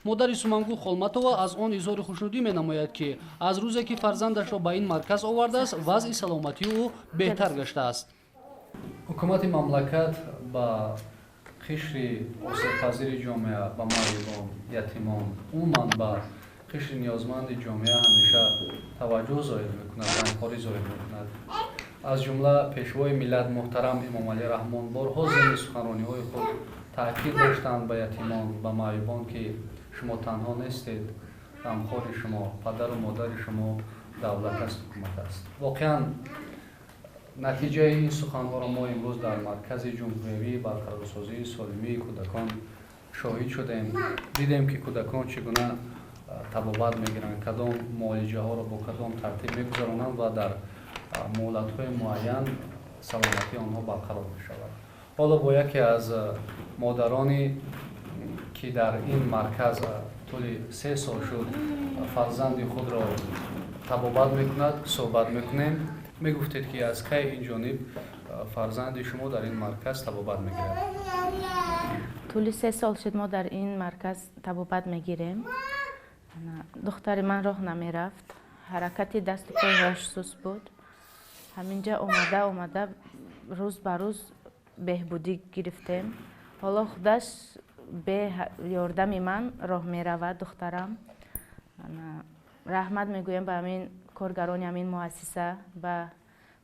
модари Сумангул Холматова аз он изҳори хушнудӣ менамояд, ки аз рӯзе ки фарзандашро ба ин марказ овардааст, вазъи саломатии ӯ беҳтар гаштааст. ҳукумати мамлакат ба қишри осебпазири ҷомеа, ба маъюбон, ятимон, умуман ба қишри ниёзманди ҷомеа ҳамеша таваҷҷӯҳ зоҳир мекунад, ғамхорӣ зоҳир мекунад. аз ҷумла пешвои миллат муҳтарам Эмомалӣ Раҳмон борҳо зимни суханрониҳои худ таъкид доштанд ба ятимон, ба маъюбон, ки шумо танҳо нестед, ғамхори шумо, падару модари шумо давлат аст, ҳукумат аст. Воқеан натиҷаи ин суханҳоро мо имрӯз дар маркази ҷумҳуриявии барқарорсозии солимии кӯдакон шоҳид шудем. Дидем, ки кӯдакон чӣ гуна табобат мегиранд, кадом муолиҷаҳоро бо кадом тартиб мегузаронанд ва дар муҳлатҳои муайян саломатии онҳо барқарор мешавад. ҳоло бо яке аз модарони ки дар ин марказ тӯли 3 сол шуд фарзанди худро табобат мекунад суҳбат мекунем. мегуфтед, ки аз кай ин ҷониб фарзанди шумо дар ин марказ табобат мегирад? тӯли 3 сол шуд мо дар ин марказ табобат мегирем. духтари ман роҳ намерафт, ҳаракати дасту пояш суст буд. ҳаминҷа омада рӯз ба рӯз беҳбудӣ гирифтем. ҳоло худаш бе ёрдами ман роҳ меравад духтарам. раҳмат мегӯем ба ҳамин коргарони ҳамин муассиса, ба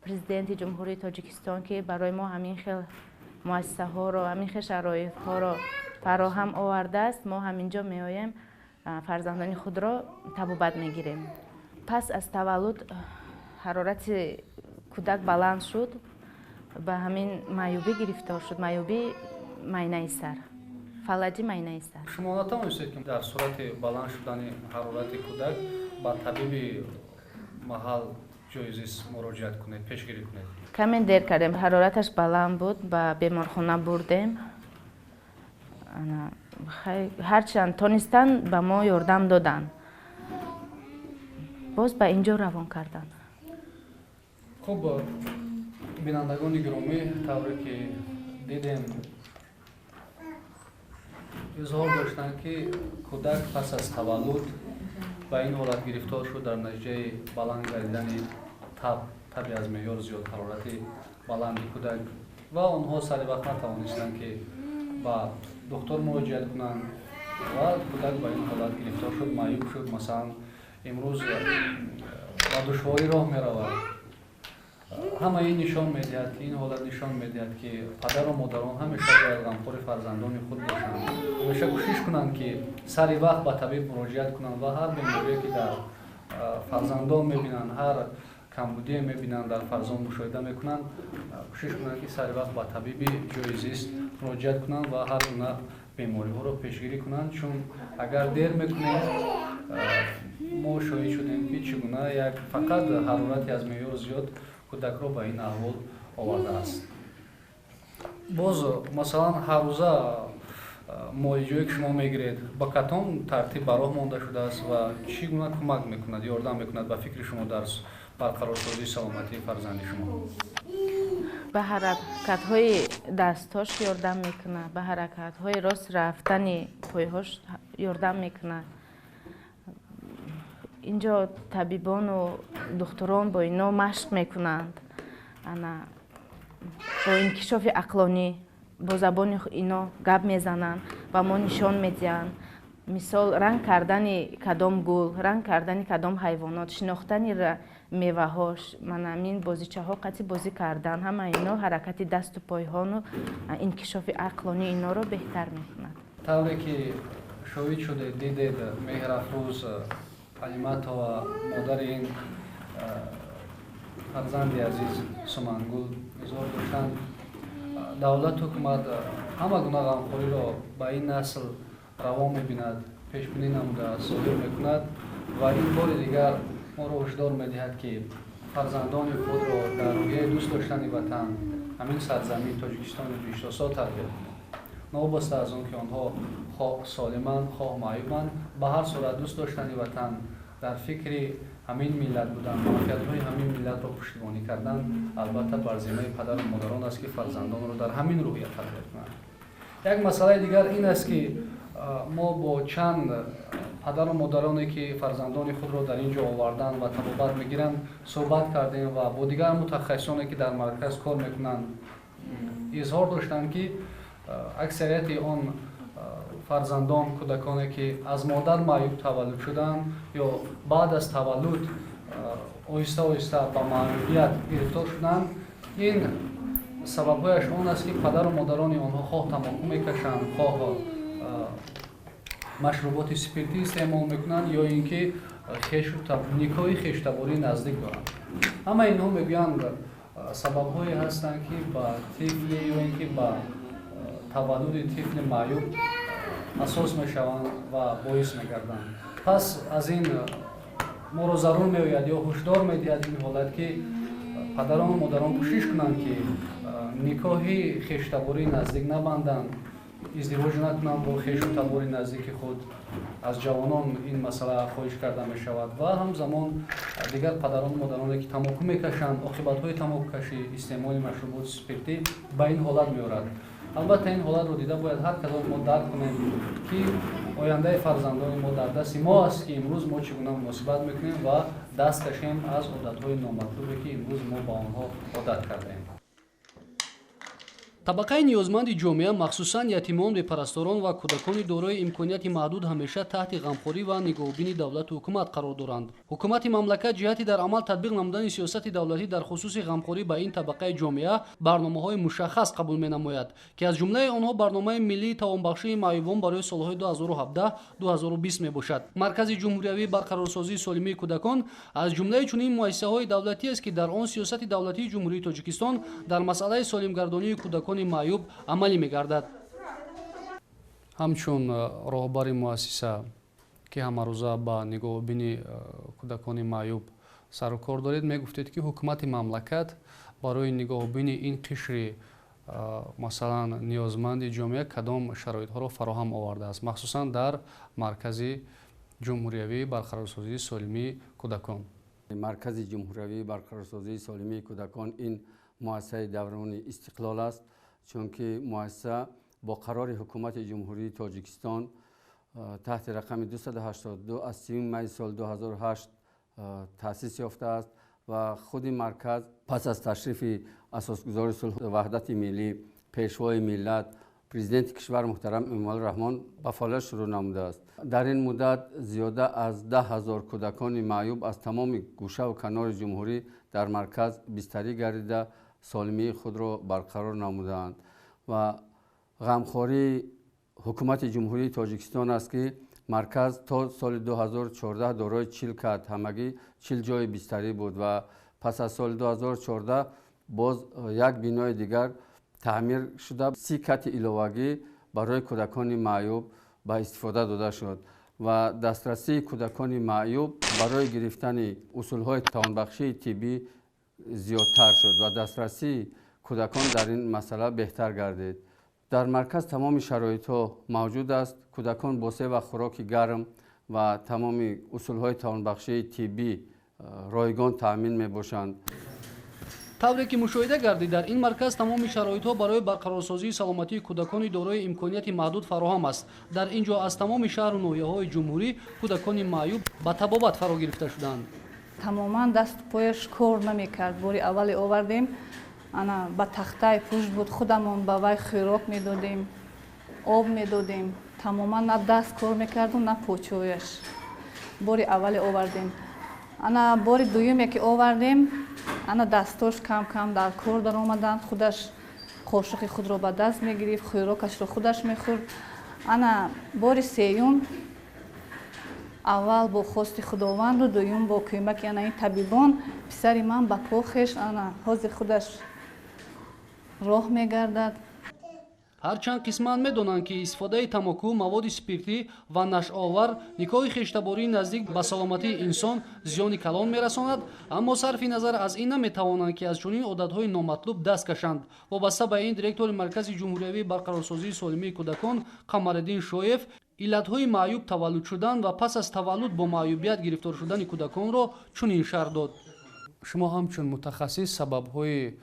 президенти ҷумҳурии Тоҷикистон, ки барои мо ҳамин хел муассисаҳоро, ҳамин хел шароитҳоро фароҳам овардааст. мо ҳаминҷо меоем фарзандони худро табобат мегирем. пас аз таваллуд ҳарорати кӯдак баланд шуд, ба ҳамин маъюбӣ гирифтор шуд, маъюбии майнаи сар, фалаҷи майнаи сар. шумо натавонистед, ки дар сурати баланд шудани ҳарорати кӯдак ба табиби маҳал ҷоизист муроҷиат кунед, пешгирӣ кунед? каме дер кардем, ҳарораташ баланд буд, ба беморхона бурдем. ҳарчанд тонистанд ба мо ёрдам доданд, боз ба инҷо равон карданд. хуб, бинандагони гиромӣ, тавре ки дидем изҳор доштанд, ки кӯдак пас аз таваллуд ба ин ҳолат гирифтор шуд дар натиҷаи баланд гардидани таби аз меъёр зиёд, ҳарорати баланди кӯдак, ва онҳо сари вақт натавонистанд, ки ба духтор муроҷиат кунанд ва кӯдак ба ин ҳолат гирифтор шуд, маъюб шуд. Масалан, имрӯз ба душворӣ роҳ меравад. ҳама ин нишон медиҳад, ин ҳолат нишон медиҳад, ки падару модарон ҳамеша бояд ғамхори фарзандони худ бошанд, ҳамеша кӯшиш кунанд, ки сари вақт ба табиб муроҷиат кунанд ва ҳар беморие, ки дар фарзандон мебинанд, ҳар камбудие мебинанд, дар фарзанд мушоҳида мекунанд, кӯшиш кунанд, ки сари вақт ба табиби ҷоизист муроҷиат кунанд ва ҳар гуна бемориҳоро пешгирӣ кунанд. чун агар дер мекунем, мо шоҳид шудем, ки чӣ гуна як фақат ҳарорати аз меъёр зиёд кӯдакро ба ин аҳвол овардааст. боз масалан ҳаррӯза муолиҷаое ки шумо мегиред ба катон тартиб ба роҳ монда шудааст ва чӣ гуна кӯмак мекунад, ёрдам мекунад ба фикри шумо дар барқарорсозии саломатии фарзанди шумо? ба ҳаракатҳои дастҳош ёрдам мекунад, ба ҳаракатҳои рост рафтани пойҳош ёрдам мекунад. инҷо табибону духтурон бо ино машқ мекунанд, бо инкишофи ақлонӣ бо забони ино гап мезананд, ба мо нишон медиҳанд. мисол ранг кардани кадом гул, ранг кардани кадом ҳайвонот, шинохтани меваҳо, манамин бозичаҳо қатъи бозӣ кардан, ҳама ино ҳаракати дасту пойҳону инкишофи ақлони иноро беҳтар мекунад. тавре ки шоҳид шудед, дидед меҳрафрӯз Алиматова, модари ин фарзанди азиз Сумангул, изҳор доштанд, давлат ҳукумат ҳама гуна ғамхориро ба ин насл равон мебинад, пешбинӣ намудааст, зоҳир мекунад ва ин бори дигар моро ҳушдор медиҳад, ки фарзандони худро дар рӯҳияи дӯст доштани ватан, ҳамин сарзамин Тоҷикистони ҷӯшрасо тарбият кунад. новобаста аз он ки онҳо хоҳ солиманд, хоҳ маъюбанд, ба ҳар сурат дӯст доштани ватан, дар фикри ҳамин миллат будан, манфиатҳои ҳамин миллатро пуштибонӣ кардан, албатта бар зиммаи падару модарон аст, ки фарзандонро дар ҳамин рӯҳия тарбият кунанд. як масъалаи дигар ин аст, ки ما با چند پدر و مادرانی که فرزندان خود را در اینجا آوردن و تبابت میگیرند صحبت کردیم و با دیگر متخصصانی که در مرکز کار میکنند اظهار داشتند که اکثریت آن فرزندان کودکانی که از مادر معیوب تولد شدند یا بعد از تولد آهسته آهسته به معیوبیت گرفتار شدند، این سببهایش آن است که پدر و مادران آنها خواه تماکو میکشند، خواه مشروبات سپیرتی استعمال میکنند یا اینکه نیکای خویشتباری نزدیک دارند. اما اینها میگویند سببهایی هستند که با طفل یا اینکه با تولد طفل معیوب اساس میشوند و باعث میگردند. پس از این ما را ضرور میآید یا هشدار میدهد این حالت که پدران و مادران کوشش کنند که نکاح خویشتباری نزدیک نبندند، ازدواج نکنند با خویشتباری نزدیک خود. از جوانان این مسئله خواهش کرده می شود و همزمان دیگر پدران و مادرانی که تماکو میکشند عاقبت‌های تماکو کشی استعمال مشروبات سپیرتی به این حالت میآورد. البته این حالت رو دیده باید هر کدام ما درک کنیم که آینده فرزندان ما در دست ما است که امروز ما چگونه مناسبت میکنیم و دست کشیم از عادت‌های نامطلوبی که امروز ما با آنها عادت کردیم. طبقه نیازمند جامعه مخصوصاً یتیمان، بپرستاران و کودکان دارای امکانیت محدود همیشه تحت غمخوری و نگاهبین دولت و حکومت قرار دارند. حکومت مملکت جهتی در عمل تطبیق نمودن سیاست دولتی در خصوص غمخوری به این طبقه جامعه برنامه‌های مشخص قبول می‌نماید که از جمله آنها برنامه ملی توانبخشی معیوبان برای سال‌های 2017-2020 میباشد. مرکز جمهوری برقرارسازی سالمی کودکان از جمله چنین مؤسسه‌های دولتی است که در آن سیاست دولتی جمهوری تاجیکستان در مسئله سالمگردانی کودکان معیوب عملی می‌گردد. همچون راهبر مؤسسه که همروزه با نگاهبینی کودکان معیوب سر و کار دارید، میگفتید که حکومت مملکت برای نگاهبینی این قشر مثلا نیازمند جامعه کدام شرایط‌ها را فراهم آورده است، مخصوصا در مرکز جمهوری برقرارسازی سالمی کودکان. مرکز جمهوری برقرارسازی سالمی کودکان این مؤسسه دوران استقلال است، چون که مؤسسه با قرار حکومت جمهوری تاجیکستان تحت رقم 282 از 30 می سال 2008 تأسیس یافته است و خود مرکز پس از تشریف اساسگزار صلح و وحدت ملی پیشوای ملت پرزیدنت کشور محترم امامعلی رحمان به فعالیت شروع نموده است. در این مدت زیاده از 10,000 کودکان معیوب از تمام گوشه و کنار جمهوری در مرکز بستری گردیده سالمی خود را برقرار نمودند و غمخواری حکومت جمهوری تاجیکستان است که مرکز تا سال 2014 دارای 40 کت همگی 40 جای بستری بود و پس از سال 2014 باز یک بینای دیگر تعمیر شده 30 کت علاوگی برای کودکان معیوب به استفاده داده شد و دسترسی کودکان معیوب برای گرفتن اصولهای توانبخشی طبی زیادتر شد و دسترسی کودکان در این مسئله بهتر گردید. در مرکز تمام شرایط ها موجود است. کودکان بوسه و خوراک گرم و تمام اصولهای توانبخشی طبی رایگان تأمین می باشند. طوری که مشاهده گردید در این مرکز تمام شرایط‌ها برای برقرارسازی سلامتی کودکان دارای امکانیت محدود فراهم است. در اینجا از تمام شهر و ناحیه‌های جمهوری کودکان معیوب با طبابت فرا گرفته شدند. تماما دست پایش کار نمی‌کرد. باری اولی آوردیم انا با تختای پشت بود، خودمون با وی خوراک میدادیم، آب میدادیم، تماما نه دست کار می‌کرد و نه پوچویش. باری اولی آوردیم. انا باری دومی که آوردیم انا دستاش کم کم در کار در آمدند، خودش قاشق خود را به دست میگرفت، خوراکش را خودش میخورد. انا باری سیوم اول با خواست خداوند و دوم با کمک این طبیبان پسر من با پاخش انا حاضر خودش راه میگردد. هرچند قسمت میدانند که استفاده تماکو، مواد سپیرتی و نشآور نکاح خویشتباری نزدیک به سلامتی انسان زیانی کلان میرساند، اما صرف نظر از این نمیتوانند که از چنین عادتهای نامطلوب دست کشند. وابسته به این دیرکتور مرکز جمهوری برقرارسازی سالمی کودکان قمرالدین شایف علتهای معیوب تولد شدن و پس از تولد با معیوبیت گرفتار شدن کودکان را چنین شرح داد. شما همچون متخصص سببهای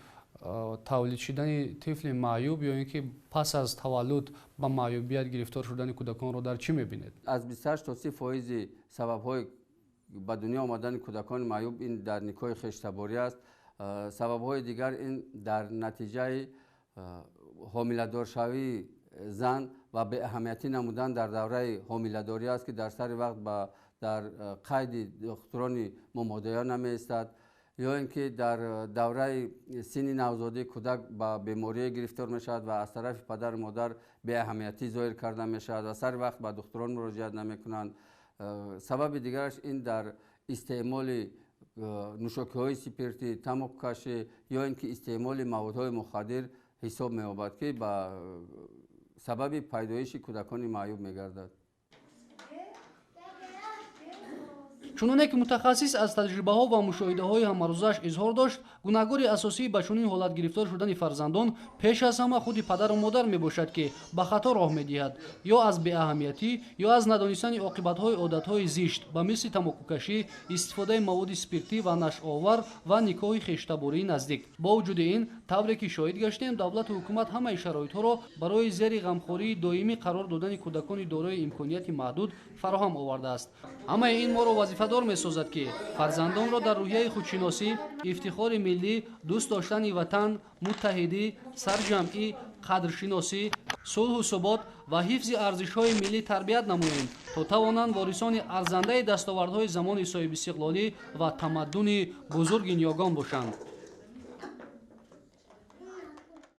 тавлид шидани тифли маъюб ё ин ки пас аз таваллуд ба маъюбият гирифтор шудани кӯдаконро дар чӣ мебинед? аз 28 то 30% сабабҳои ба дунё омадани кӯдакони маъюб ин дар никоҳи хештаборӣ аст. сабабҳои дигар ин дар натиҷаи ҳомиладоршавии зан ва беаҳамиятӣ намудан дар давраи ҳомиладорӣ аст ки дар сари вақт дар қайди духтурони момодая намеистад, ё ин ки дар давраи синни навзодӣ кӯдак ба беморие гирифтор мешавад ва аз тарафи падару модар беаҳамиятӣ зоҳир карда мешавад ва сари вақт ба духтурон муроҷиат намекунанд. сабаби дигараш ин дар истеъмоли нӯшокиҳои спиртӣ, тамоккашӣ ё ин ки истеъмоли маводҳои мухаддир ҳисоб меёбад ки ба сабаби пайдоиши кӯдакони маъюб мегардад. чуноне ки мутахассис аз таҷрибаҳо ва мушоҳидаҳои ҳамарӯзааш изҳор дошт, гуноҳгори асосии ба чунин ҳолат гирифтор шудани фарзандон пеш аз ҳама худи падару модар мебошад ки ба хато роҳ медиҳад, ё аз беаҳамиятӣ ё аз надонистани оқибатҳои одатҳои зишт ба мисли тамокукашӣ, истифодаи маводи спиртӣ ва нашъовар ва никоҳи хештабории наздик. бо вуҷуди ин, тавре ки шоҳид гаштем, давлату ҳукумат ҳамаи шароитҳоро барои зери ғамхории доимӣ қарор додани кӯдакони дорои имконияти маҳдуд фароҳам овардааст. ҳамаи ин моро вазифадор месозад ки фарзандонро дар рӯҳияи худшиносӣ, ифтихори миллӣ, дӯст доштани ватан, муттаҳидӣ, сарҷамъӣ, қадршиносӣ, сулҳу субот ва ҳифзи арзишҳои миллӣ тарбият намоем, то тавонанд ворисони арзандаи дастовардҳои замони соҳибистиқлолӣ ва тамаддуни бузурги ниёгон бошанд.